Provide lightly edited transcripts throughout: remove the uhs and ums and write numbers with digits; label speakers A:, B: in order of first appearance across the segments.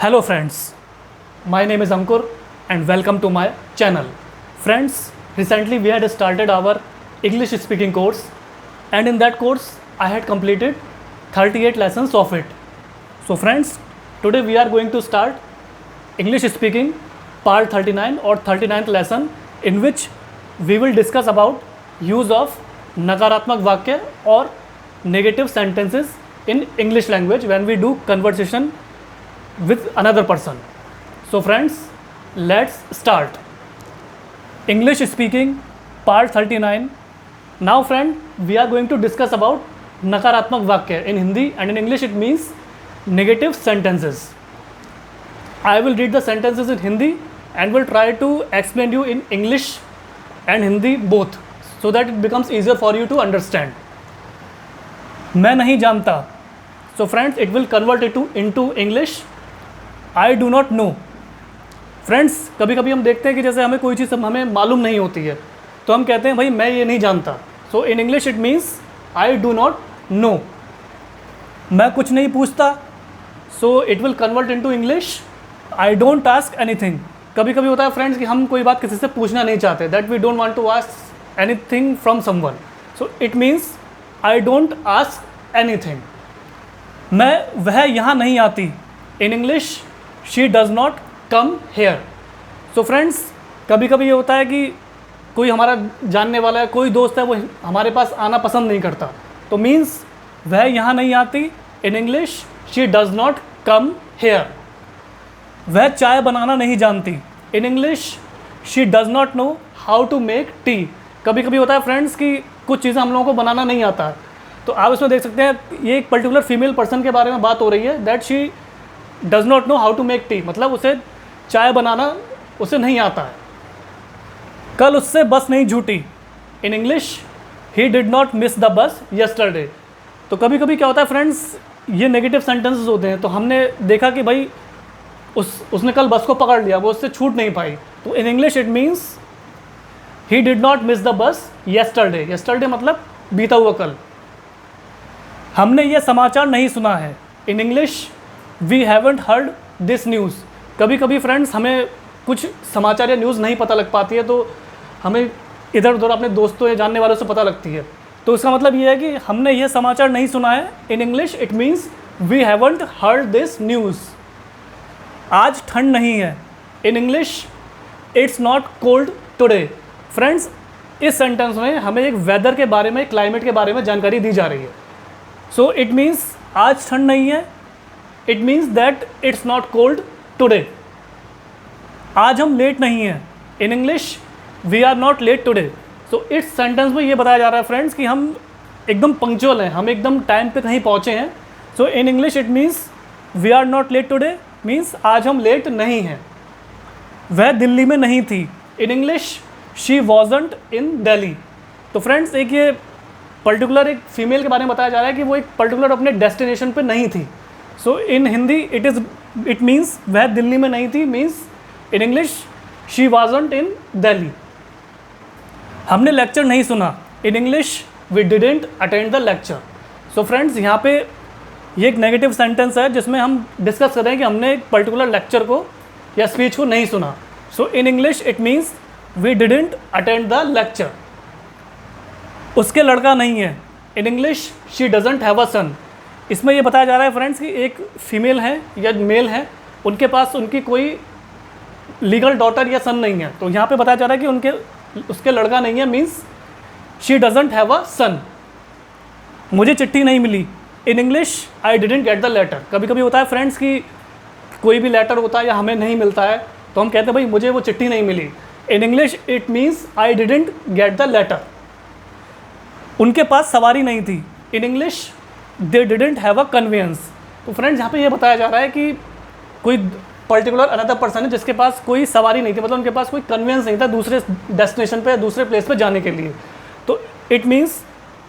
A: Hello friends, my name is Ankur and welcome to my channel. Friends, recently we had started our English speaking course, and in that course I had completed 38 lessons of it. So friends, today we are going to start English speaking part 39 or 39th lesson, in which we will discuss about use of नकारात्मक वाक्य or negative sentences in English language when we do conversation with another person. So friends, let's start. English speaking part 39. Now friend, we are going to discuss about नकारात्मक वाक्य in Hindi, and in English it means negative sentences. I will read the sentences in Hindi and will try to explain you in English and Hindi both, so that it becomes easier for you to understand. मैं नहीं जानता. So friends, it will convert it into English. I do not know. Friends, कभी कभी हम देखते हैं कि जैसे हमें कोई चीज़ हमें मालूम नहीं होती है, तो हम कहते हैं भाई मैं ये नहीं जानता. So in English it means I do not know. मैं कुछ नहीं पूछता. So it will convert into English I don't ask anything. कभी कभी होता है फ्रेंड्स कि हम कोई बात किसी से पूछना नहीं चाहते, that we don't want to ask anything from someone. So it means I don't ask anything. वह यहाँ नहीं आती. In English she does not come here. So friends, कभी कभी ये होता है कि कोई हमारा जानने वाला है, कोई दोस्त है, वो हमारे पास आना पसंद नहीं करता, तो मीन्स वह यहाँ नहीं आती. In English she does not come here. वह चाय बनाना नहीं जानती. In English she does not know how to make tea. कभी कभी होता है फ्रेंड्स कि कुछ चीज़ें हम लोगों को बनाना नहीं आता है, तो आप इसमें देख सकते हैं ये एक पर्टिकुलर फीमेल पर्सन के बारे में बात हो रही है, that she does not know how to make tea. मतलब उसे चाय बनाना उसे नहीं आता है. कल उससे बस नहीं छूटी. In English he did not miss the bus yesterday. तो कभी कभी क्या होता है फ्रेंड्स, ये नेगेटिव सेंटेंसेस होते हैं, तो हमने देखा कि भाई उसने कल बस को पकड़ लिया, वो उससे छूट नहीं पाई. तो इन English it means he did not miss the bus yesterday. Yesterday मतलब बीता हुआ कल. हमने ये समाचार नहीं सुना है. In English we haven't heard this news. कभी कभी फ्रेंड्स हमें कुछ समाचार या न्यूज़ नहीं पता लग पाती है, तो हमें इधर उधर अपने दोस्तों या जानने वालों से पता लगती है. तो इसका मतलब ये है कि हमने ये समाचार नहीं सुना है. In English it means we haven't heard this news. आज ठंड नहीं है. In English it's not cold today. Friends, इस सेंटेंस में हमें एक वेदर के बारे में, क्लाइमेट के बारे में जानकारी दी जा रही है. सो इट मीन्स आज ठंड नहीं है. It means that it's not cold today. आज हम लेट नहीं हैं. In English we are not late today. So इस सेंटेंस में ये बताया जा रहा है फ्रेंड्स कि हम एकदम पंक्चुअल हैं, हम एकदम टाइम पे कहीं पहुँचे हैं. So in English it means we are not late today means आज हम लेट नहीं हैं. वह दिल्ली में नहीं थी. In English she wasn't in Delhi. तो फ्रेंड्स, एक ये पर्टिकुलर एक फीमेल के बारे में बताया जा रहा है कि वो एक पर्टिकुलर अपने डेस्टिनेशन पे नहीं थी. So in Hindi it means वह दिल्ली में नहीं थी means in English she wasn't in Delhi. हमने लेक्चर नहीं सुना. In English we didn't attend the lecture. So friends, यहाँ पे ये एक नेगेटिव सेंटेंस है जिसमें हम डिस्कस कर रहे हैं कि हमने एक पर्टिकुलर लेक्चर को या स्पीच को नहीं सुना. So in English it means we didn't attend the lecture. उसके लड़का नहीं है. In English she doesn't have a son. इसमें ये बताया जा रहा है फ्रेंड्स कि एक फीमेल है या मेल है, उनके पास उनकी कोई लीगल डॉटर या सन नहीं है. तो यहाँ पे बताया जा रहा है कि उसके लड़का नहीं है means she doesn't have a son. मुझे चिट्ठी नहीं मिली. In English I didn't get the letter. कभी कभी होता है फ्रेंड्स कि कोई भी लेटर होता है या हमें नहीं मिलता है, तो हम कहते हैं भाई मुझे वो चिट्ठी नहीं मिली. In English it means I didn't get the letter. उनके पास सवारी नहीं थी. In English they didn't have a conveyance. तो फ्रेंड्स, यहाँ पे ये बताया जा रहा है कि कोई पर्टिकुलर अनदर पर्सन है जिसके पास कोई सवारी नहीं थी, मतलब उनके पास कोई कन्वेंस नहीं था दूसरे डेस्टिनेशन पे, दूसरे प्लेस पे जाने के लिए. तो इट मीन्स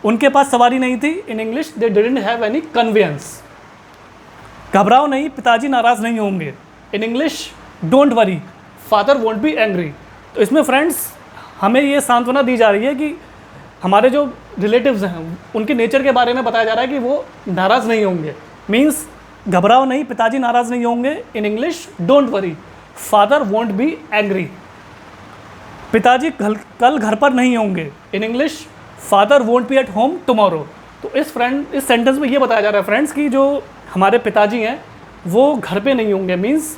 A: उनके पास सवारी नहीं थी. In English they didn't have any conveyance. घबराओ नहीं, पिताजी नाराज़ नहीं होंगे. In English don't worry, father won't be angry. तो इसमें फ्रेंड्स हमें ये सांत्वना दी जा रही है कि हमारे जो रिलेटिव्स हैं उनके नेचर के बारे में बताया जा रहा है कि वो नाराज़ नहीं होंगे. मीन्स घबराओ नहीं, पिताजी नाराज़ नहीं होंगे। In English, don't worry, father won't be angry. पिताजी कल घर पर नहीं होंगे। In English, father won't B at home tomorrow. तो इस सेंटेंस में ये बताया जा रहा है फ्रेंड्स कि जो हमारे पिताजी हैं वो घर पे नहीं होंगे, मीन्स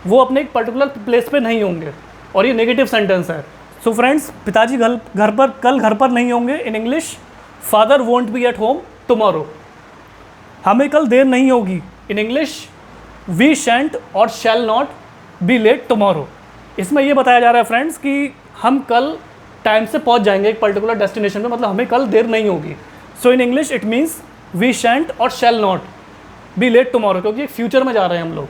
A: वो अपने एक पर्टिकुलर प्लेस पे नहीं होंगे, और ये नेगेटिव सेंटेंस है। सो फ्रेंड्स, पिताजी कल घर पर नहीं होंगे। In English, father won't B at home tomorrow. हमें कल देर नहीं होगी। इन इंग्लिश, वी शैंट और shall not be late tomorrow. इसमें ये बताया जा रहा है फ्रेंड्स कि हम कल टाइम से पहुंच जाएंगे एक पर्टिकुलर डेस्टिनेशन पे, मतलब हमें कल देर नहीं होगी। So in English it means we shan't और shall not be late tomorrow, क्योंकि फ्यूचर में जा रहे हैं हम लोग।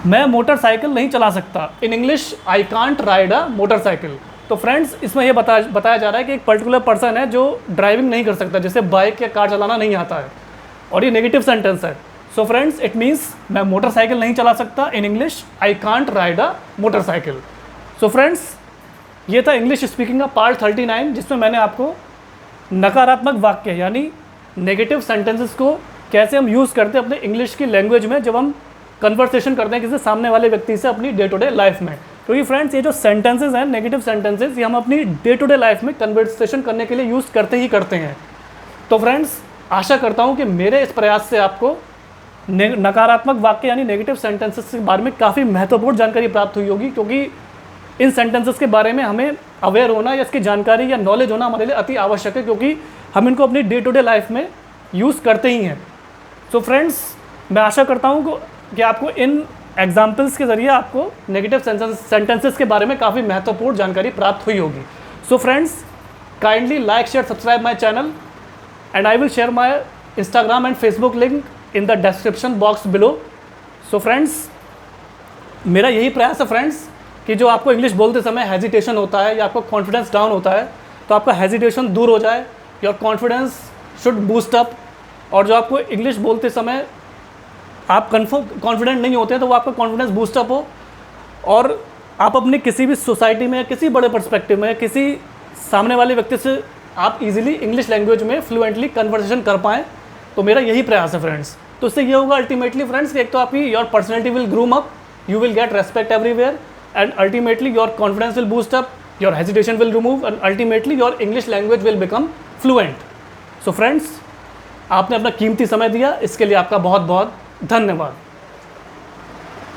A: मैं मोटरसाइकिल नहीं चला सकता। इन English, I can't ride a motorcycle. तो फ्रेंड्स, इसमें यह बताया जा रहा है कि एक पर्टिकुलर पर्सन है जो ड्राइविंग नहीं कर सकता, जैसे बाइक या कार चलाना नहीं आता है, और ये नेगेटिव सेंटेंस है। सो फ्रेंड्स, इट मीन्स मैं मोटरसाइकिल नहीं चला सकता। इन English, I can't ride a motorcycle. So friends, ये था इंग्लिश स्पीकिंग का पार्ट 39, जिसमें मैंने आपको नकारात्मक वाक्य यानी नेगेटिव सेंटेंसेस को कैसे हम यूज़ करते हैं अपने इंग्लिश की लैंग्वेज में जब हम कन्वर्सेशन करते हैं किसी सामने वाले व्यक्ति से अपनी डे टू डे लाइफ में। क्योंकि फ्रेंड्स, ये जो सेंटेंसेस हैं, नेगेटिव सेंटेंसेस, ये हम अपनी डे टू डे लाइफ में कन्वर्सेशन करने के लिए यूज़ करते ही करते हैं। तो फ्रेंड्स, आशा करता हूँ कि मेरे इस प्रयास से आपको नकारात्मक वाक्य यानी नेगेटिव सेंटेंसेस के बारे में काफ़ी महत्वपूर्ण जानकारी प्राप्त हुई होगी, क्योंकि इन सेंटेंसेस के बारे में हमें अवेयर होना या इसकी जानकारी या नॉलेज होना हमारे लिए अति आवश्यक है, क्योंकि हम इनको अपनी डे टू डे लाइफ में यूज़ करते ही हैं। सो फ्रेंड्स, मैं आशा करता हूँ कि आपको इन एग्जाम्पल्स के ज़रिए आपको नेगेटिव सेंटेंसेस के बारे में काफ़ी महत्वपूर्ण जानकारी प्राप्त हुई होगी। So friends, kindly like, share, subscribe my channel, and I will share my Instagram and Facebook link in the description box below. So friends, मेरा यही प्रयास है फ्रेंड्स कि जो आपको इंग्लिश बोलते समय हेजिटेशन होता है या आपको कॉन्फिडेंस डाउन होता है, तो आपका हेजिटेशन दूर हो जाए, your confidence should boost up. और जो आपको इंग्लिश बोलते समय आप कॉन्फिडेंट नहीं होते हैं, तो वो आपका कॉन्फिडेंस बूस्ट अप हो, और आप अपनी किसी भी सोसाइटी में, किसी बड़े पर्सपेक्टिव में, किसी सामने वाले व्यक्ति से आप इजीली इंग्लिश लैंग्वेज में फ्लुएंटली कन्वर्सेशन कर पाएँ। तो मेरा यही प्रयास है फ्रेंड्स। तो इससे ये होगा अल्टीमेटली फ्रेंड्स कि एक तो आपकी your personality will groom up, you will get respect everywhere, and ultimately your confidence will boost up, your hesitation will remove, and ultimately your English language will become fluent. So friends, आपने अपना कीमती समय दिया, इसके लिए आपका बहुत बहुत धन्यवाद।